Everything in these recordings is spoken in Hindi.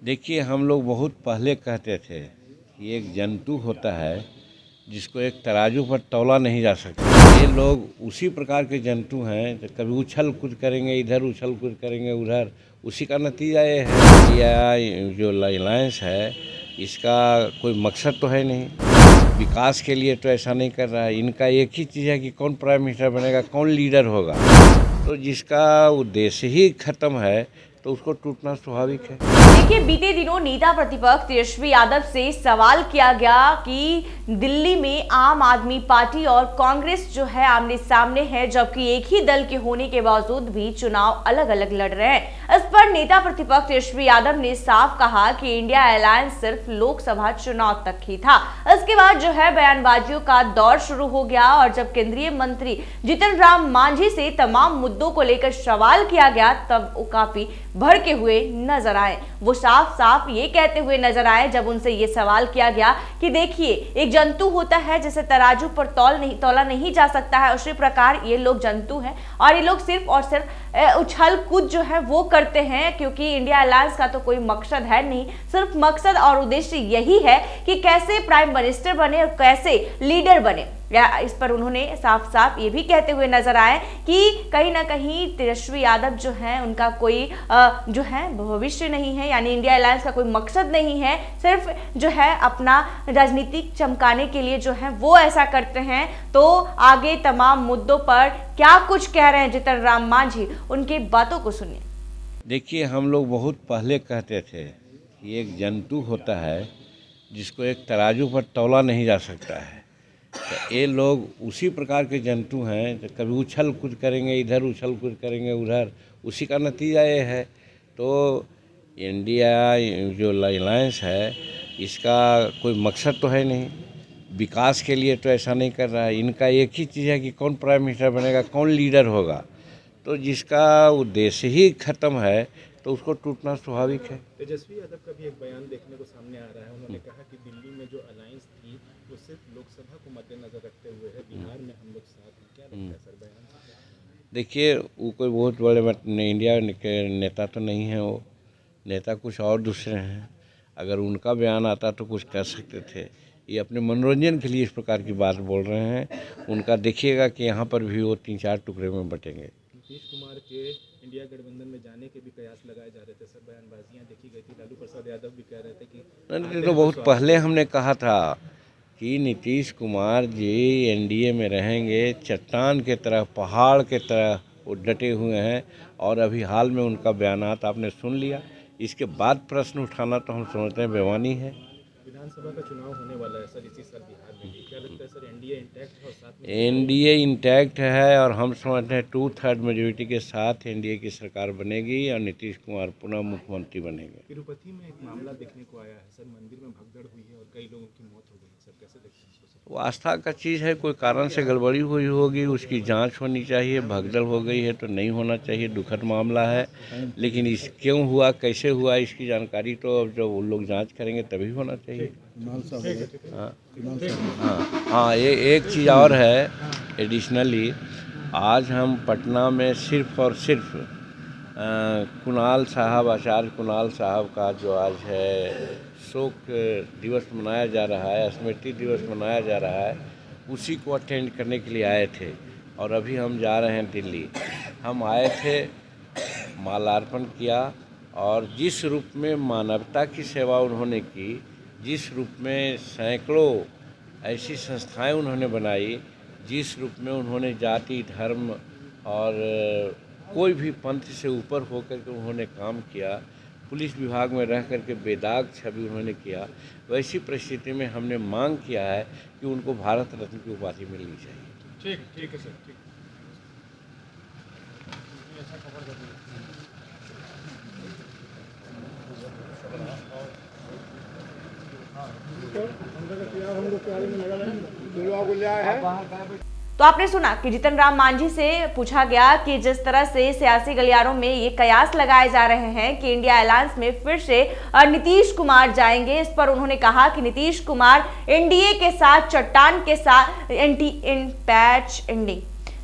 देखिए, हम लोग बहुत पहले कहते थे कि एक जंतु होता है जिसको एक तराजू पर तौला नहीं जा सकता। ये लोग उसी प्रकार के जंतु हैं, तो कभी उछल कूद करेंगे इधर, उछल कूद करेंगे उधर। उसी का नतीजा ये है। या जो अलायंस है, इसका कोई मकसद तो है नहीं, विकास के लिए तो ऐसा नहीं कर रहा है। इनका एक ही चीज़ है कि कौन प्राइम मिनिस्टर बनेगा, कौन लीडर होगा। तो जिसका उद्देश्य ही खत्म है तो उसको टूटना स्वाभाविक है। देखिए, बीते दिनों नेता प्रतिपक्ष तेजस्वी यादव से सवाल किया गया कि दिल्ली में आम आदमी पार्टी और कांग्रेस जो है आमने सामने है, जबकि एक ही दल के होने के बावजूद भी चुनाव अलग अलग लड़ रहे हैं। इस पर नेता प्रतिपक्ष तेजस्वी यादव ने साफ कहा कि इंडिया अलायंस सिर्फ लोकसभा चुनाव तक ही था। इसके बाद जो है बयानबाजियों का दौर शुरू हो गया और जब केंद्रीय मंत्री जीतन राम मांझी से तमाम मुद्दों को लेकर सवाल किया गया, तब वो काफी भड़के हुए नजर आए। वो साफ साफ ये कहते हुए नजर आए जब उनसे ये सवाल किया गया कि देखिए, एक जंतु होता है जिसे तराजू पर तौला नहीं जा सकता है, उसी प्रकार ये लोग जंतु हैं और ये लोग सिर्फ और सिर्फ उछल कूद जो है वो करते हैं, क्योंकि इंडिया अलायंस का तो कोई मकसद है नहीं। सिर्फ मकसद और उद्देश्य यही है कि कैसे प्राइम मिनिस्टर बने और कैसे लीडर बने। या इस पर उन्होंने साफ साफ ये भी कहते हुए नजर आए कि कहीं ना कहीं तेजस्वी यादव जो है उनका कोई जो है भविष्य नहीं है, यानी इंडिया अलायंस का कोई मकसद नहीं है, सिर्फ जो है अपना राजनीतिक चमकाने के लिए जो है वो ऐसा करते हैं। तो आगे तमाम मुद्दों पर क्या कुछ कह रहे हैं जीतन राम मांझी, उनकी बातों को सुनिए। देखिए, हम लोग बहुत पहले कहते थे कि एक जंतु होता है जिसको एक तराजू पर तौला नहीं जा सकता है। तो ये लोग उसी प्रकार के जंतु हैं, तो कभी उछल कूद करेंगे इधर, उछल कूद करेंगे उधर। उसी का नतीजा ये है। तो इंडिया जो अलायंस है, इसका कोई मकसद तो है नहीं, विकास के लिए तो ऐसा नहीं कर रहा है। इनका एक ही चीज़ है कि कौन प्राइम मिनिस्टर बनेगा, कौन लीडर होगा। तो जिसका उद्देश्य ही खत्म है तो उसको टूटना स्वाभाविक है। तेजस्वी यादव का भी एक बयान देखने को सामने आ रहा है। उन्होंने कहा कि दिल्ली में जो अलायंस थी वो सिर्फ लोकसभा को मद्देनजर रखते हुए है, बिहार में हम लोग साथ हैं। क्या लगता है सर बयान से? देखिए, वो कोई बहुत बड़े इंडिया के नेता तो नहीं है। वो नेता कुछ और दूसरे हैं। अगर उनका बयान आता तो कुछ कर सकते थे। ये अपने मनोरंजन के लिए इस प्रकार की बात बोल रहे हैं। उनका देखिएगा कि यहाँ पर भी वो 3-4 टुकड़े में बटेंगे। नीतीश कुमार के इंडिया गठबंधन में जाने के भी कयास लगाए जा रहे थे सर, बयानबाजियां देखी गई थी। लालू प्रसाद यादव भी कह रहे थे कि तो बहुत पहले हमने कहा था कि नीतीश कुमार जी एनडीए में रहेंगे। चट्टान के तरह, पहाड़ के तरह वो डटे हुए हैं। और अभी हाल में उनका बयानात आपने सुन लिया। इसके बाद प्रश्न उठाना तो हम समझते हैं बेईमानी है। विधानसभा का चुनाव होने वाला है सर इसी साल बिहार में भी। क्या लगता है सर, एनडीए इंटैक्ट है और साथ में एनडीए इंटैक्ट है और हम समझते हैं 2/3 मेजोरिटी के साथ एनडीए की सरकार बनेगी और नीतीश कुमार पुनः मुख्यमंत्री बनेंगे। तिरुपति में एक मामला देखने को आया है सर, मंदिर में भगदड़ हुई है और कई लोगों की मौत हो गई है सर, कैसे देखते हैं इसको सर? वो आस्था का चीज़ है। कोई कारण से गड़बड़ी हुई होगी, उसकी जांच होनी चाहिए। भगदड़ हो गई है तो नहीं होना चाहिए, दुखद मामला है। लेकिन इस क्यों हुआ, कैसे हुआ, इसकी जानकारी तो अब जब वो लोग जांच करेंगे तभी होना चाहिए। हाँ, ये एक चीज़ और है एडिशनली। आज हम पटना में सिर्फ और सिर्फ कुणाल साहब, आचार्य कुणाल साहब का जो आज है शोक दिवस मनाया जा रहा है, स्मृति दिवस मनाया जा रहा है, उसी को अटेंड करने के लिए आए थे। और अभी हम जा रहे हैं दिल्ली। हम आए थे, माल्यार्पण किया और जिस रूप में मानवता की सेवा उन्होंने की, जिस रूप में सैकड़ों ऐसी संस्थाएं उन्होंने बनाई, जिस रूप में उन्होंने जाति, धर्म और कोई भी पंथ से ऊपर होकर के उन्होंने काम किया, पुलिस विभाग में रह कर के बेदाग छवि उन्होंने किया, वैसी परिस्थिति में हमने मांग किया है कि उनको भारत रत्न की उपाधि मिलनी चाहिए। ठीक है सर, ठीक। तो आपने सुना कि जीतन राम मांझी से पूछा गया कि जिस तरह से सियासी गलियारों में ये कयास लगाए जा रहे हैं कि इंडिया अलायंस में फिर से नीतीश कुमार जाएंगे, इस पर उन्होंने कहा कि नीतीश कुमार एनडीए के साथ चट्टान के साथ एंटी इन पैच एंडिंग।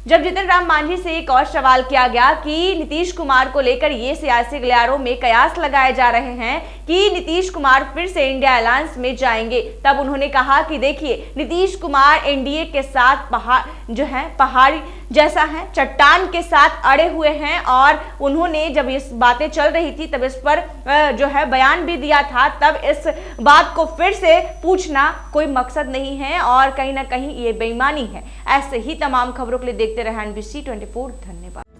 जब जीतन राम मांझी से एक और सवाल किया गया कि नीतीश कुमार को लेकर ये सियासी गलियारों में कयास लगाए जा रहे हैं कि नीतीश कुमार फिर से इंडिया अलायंस में जाएंगे, तब उन्होंने कहा कि देखिए नीतीश कुमार एनडीए के साथ पहाड़ी जैसा है, चट्टान के साथ अड़े हुए हैं। और उन्होंने जब इस बातें चल रही थी तब इस पर बयान भी दिया था, तब इस बात को फिर से पूछना कोई मकसद नहीं है और कहीं ना कहीं ये बेईमानी है। ऐसे ही तमाम खबरों के लिए देखते रहे NBC 24। धन्यवाद।